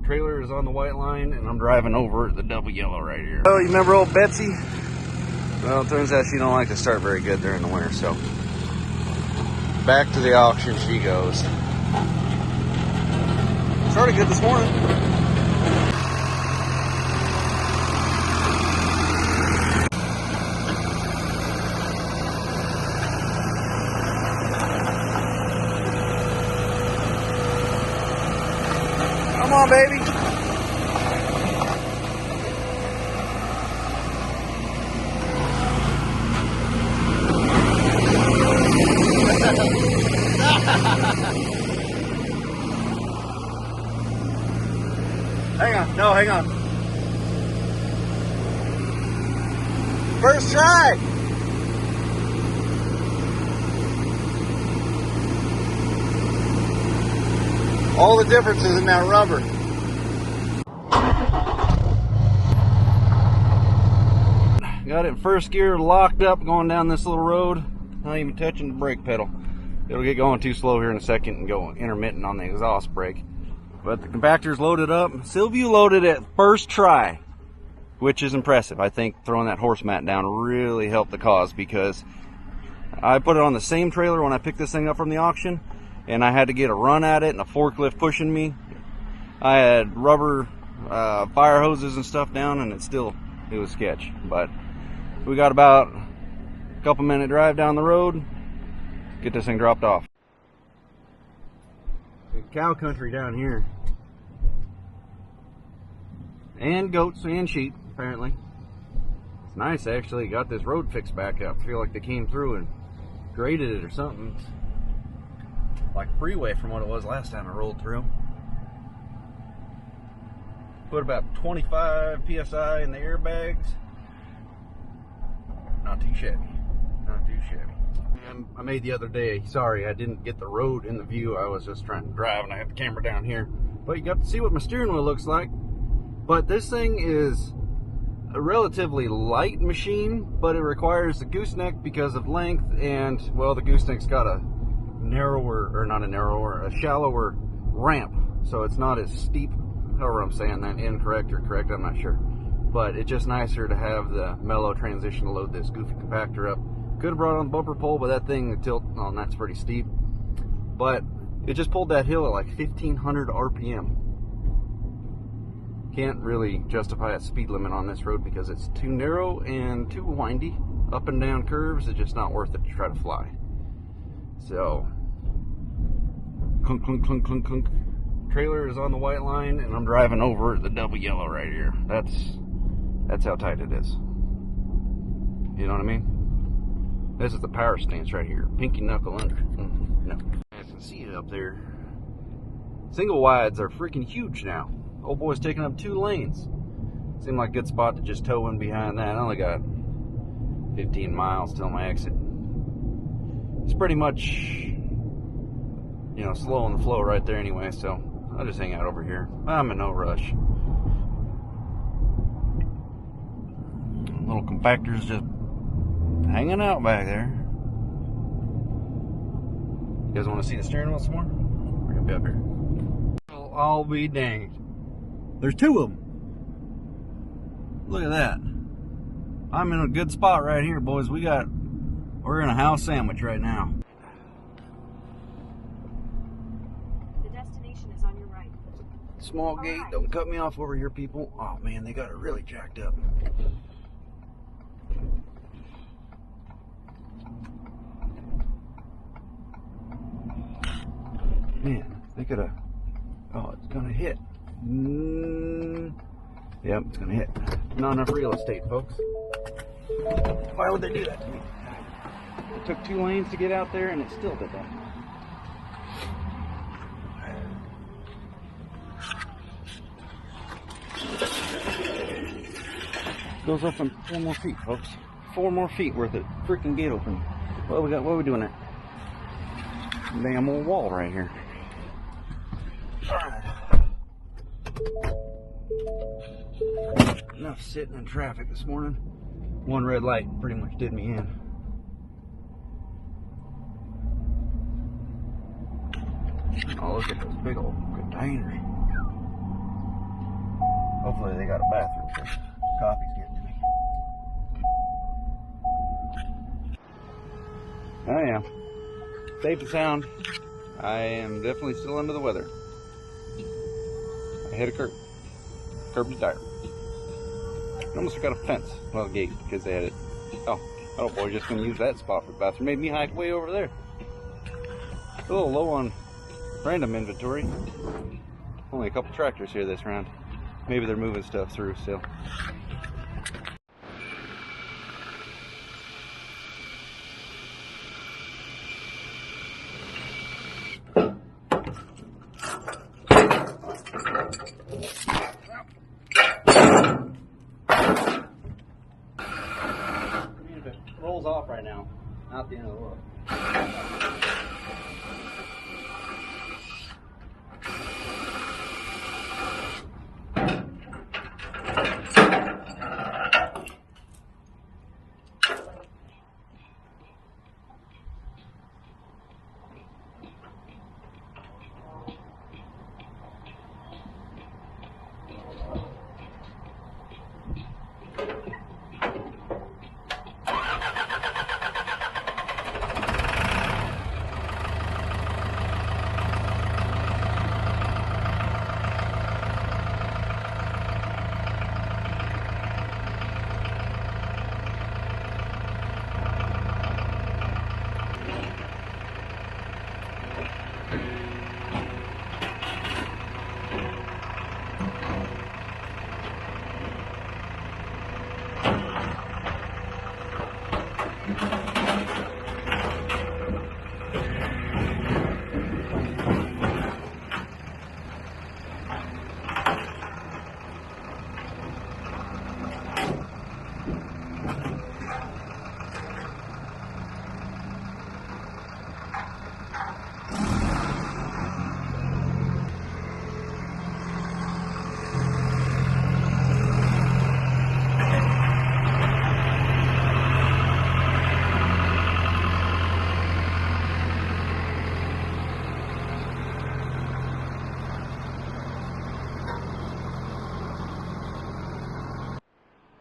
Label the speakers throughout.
Speaker 1: Trailer is on the white line, and I'm driving over the double yellow right here. Oh, you remember old Betsy? Well, it turns out she don't like to start very good during the winter, so back to the auction she goes. Started good this morning. Come on, baby. Hang on. No, hang on. First try. All the differences in that rubber. Got it in first gear, locked up, going down this little road. Not even touching the brake pedal. It'll get going too slow here in a second and go intermittent on the exhaust brake. But the compactor's loaded up. Sylvia loaded it first try, which is impressive. I think throwing that horse mat down really helped the cause, because I put it on the same trailer when I picked this thing up from the auction, and I had to get a run at it and a forklift pushing me. I had rubber fire hoses and stuff down, and it was sketch. But we got about a couple minute drive down the road, get this thing dropped off. Cow country down here, and goats and sheep apparently. It's nice, actually. Got this road fixed back up. I feel like they came through and graded it or something. It's like freeway from what it was last time I rolled through. Put about 25 psi in the airbags. Not too shabby. Not too shabby. I made the other day, sorry I didn't get the road in the view. I was just trying to drive and I had the camera down here. But you got to see what my steering wheel looks like. But this thing is a relatively light machine, but it requires a gooseneck because of length, and well, the gooseneck's got a shallower ramp, so it's not as steep. However I'm saying that, incorrect or correct, I'm not sure. But it's just nicer to have the mellow transition to load this goofy compactor up. Could have brought on the bumper pole, but that thing, the tilt on that's pretty steep. But it just pulled that hill at like 1500 RPM. Can't really justify a speed limit on this road because it's too narrow and too windy. Up and down curves, it's just not worth it to try to fly. So, clunk, clunk, clunk, clunk, clunk. Trailer is on the white line, and I'm driving over the double yellow right here. That's how tight it is. You know what I mean? This is the power stance right here. Pinky knuckle under. No. I can see it up there. Single wides are freaking huge now. Old boy's taking up 2 lanes. Seemed like a good spot to just tow in behind that. I only got 15 miles till my exit. It's pretty much, slow on the flow right there anyway, so I'll just hang out over here. I'm in no rush. Little compactor's just hanging out back there. You guys want to see the steering wheel some more? We're gonna be up here. I'll be danged. There's 2 of them. Look at that. I'm in a good spot right here, boys. We're in a house sandwich right now.
Speaker 2: The destination is on your right.
Speaker 1: Small gate, don't cut me off over here, people. Oh man, they got it really jacked up. Man, they could have. Oh, it's gonna hit. Yep, it's gonna hit. Not enough real estate, folks. Why would they do that to me? It took 2 lanes to get out there, and it still did that. Goes up in 4 more feet, folks. 4 more feet worth of freaking gate open. What are we doing there? Damn old wall right here. Enough sitting in traffic this morning. 1 red light pretty much did me in. Oh, look at those big old containers. Hopefully they got a bathroom because coffee's getting to me. I am safe and sound. I am definitely still under the weather. I hit a curb. Curb is dire. I almost got a fence. Well, a gate because they had it. Oh boy, just gonna use that spot for the bathroom. Made me hike way over there. A little low on random inventory. Only a couple tractors here this round. Maybe they're moving stuff through still. If it rolls off right now, not the end of the world.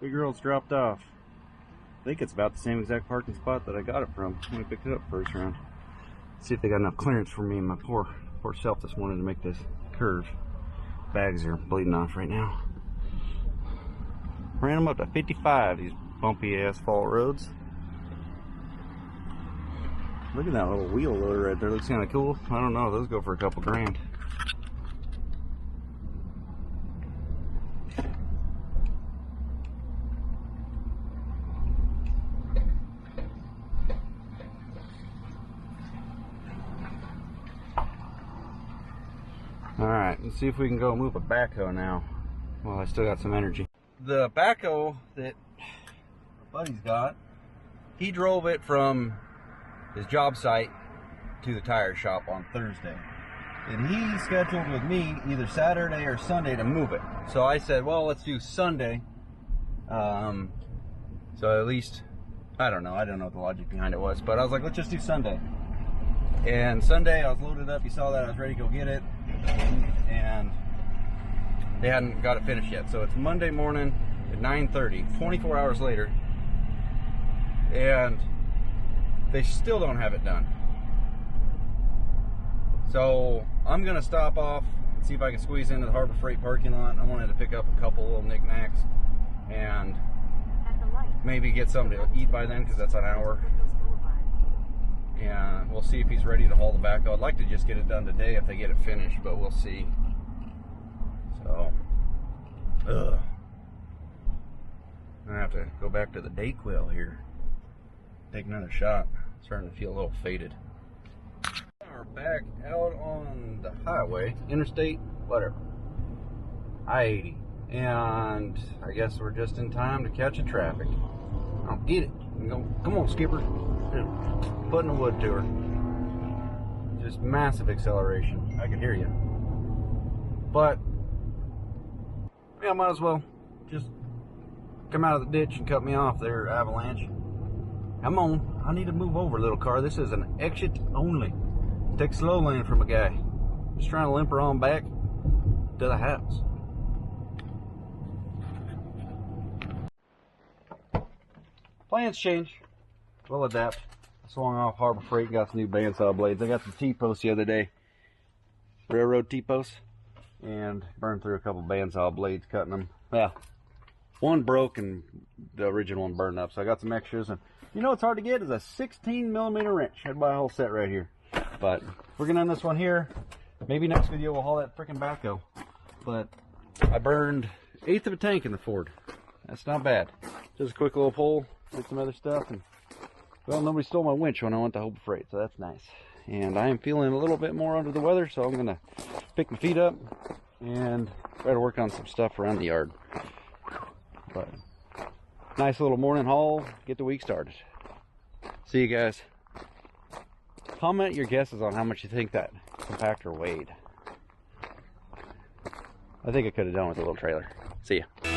Speaker 1: Big girl's dropped off. I think it's about the same exact parking spot that I got it from when we picked it up first round. See if they got enough clearance for me and my poor self this morning to make this curve. Bags are bleeding off right now. Ran them up to 55, these bumpy asphalt roads. Look at that little wheel loader right there, looks kind of cool. I don't know, those go for a couple grand. Alright, let's see if we can go move a backhoe now. Well, I still got some energy. The backhoe that my buddy's got, he drove it from his job site to the tire shop on Thursday. And he scheduled with me either Saturday or Sunday to move it. So I said, well, let's do Sunday. So at least, I don't know what the logic behind it was, but I was like, let's just do Sunday. And Sunday I was loaded up, you saw that, I was ready to go get it. And they hadn't got it finished yet. So it's Monday morning at 9:30, 24 hours later. And they still don't have it done. So I'm gonna stop off and see if I can squeeze into the Harbor Freight parking lot. I wanted to pick up a couple little knickknacks and maybe get something to eat by then, because that's an hour. And we'll see if he's ready to haul the backhoe. I'd like to just get it done today if they get it finished, but we'll see. So, I'm gonna have to go back to the Dayquil here. Take another shot. Starting to feel a little faded. We're back out on the highway, interstate, whatever, I-80, and I guess we're just in time to catch a traffic. I'll get it. Come on, skipper. Putting the wood to her. Just massive acceleration. I can hear you. But yeah, might as well just come out of the ditch and cut me off there, Avalanche. Come on, I need to move over, little car. This is an exit only. Take slow lane from a guy. Just trying to limp her on back to the house. plans change. We'll adapt. Swung off Harbor Freight, got some new bandsaw blades. I got some T-posts the other day, railroad T-posts, and burned through a couple bandsaw blades cutting them. Well, one broke and the original one burned up, so I got some extras. And you know what's hard to get is a 16mm wrench. I'd buy a whole set right here. But we're gonna end this one here. Maybe next video we'll haul that freaking backhoe. But I burned 1/8 of a tank in the Ford. That's not bad. Just a quick little pull, did some other stuff, and well, nobody stole my winch when I went to Harbor Freight, so that's nice. And I am feeling a little bit more under the weather, so I'm gonna pick my feet up and try to work on some stuff around the yard. But nice little morning haul, get the week started. See you guys. Comment your guesses on how much you think that compactor weighed. I think I could have done with a little trailer. See ya.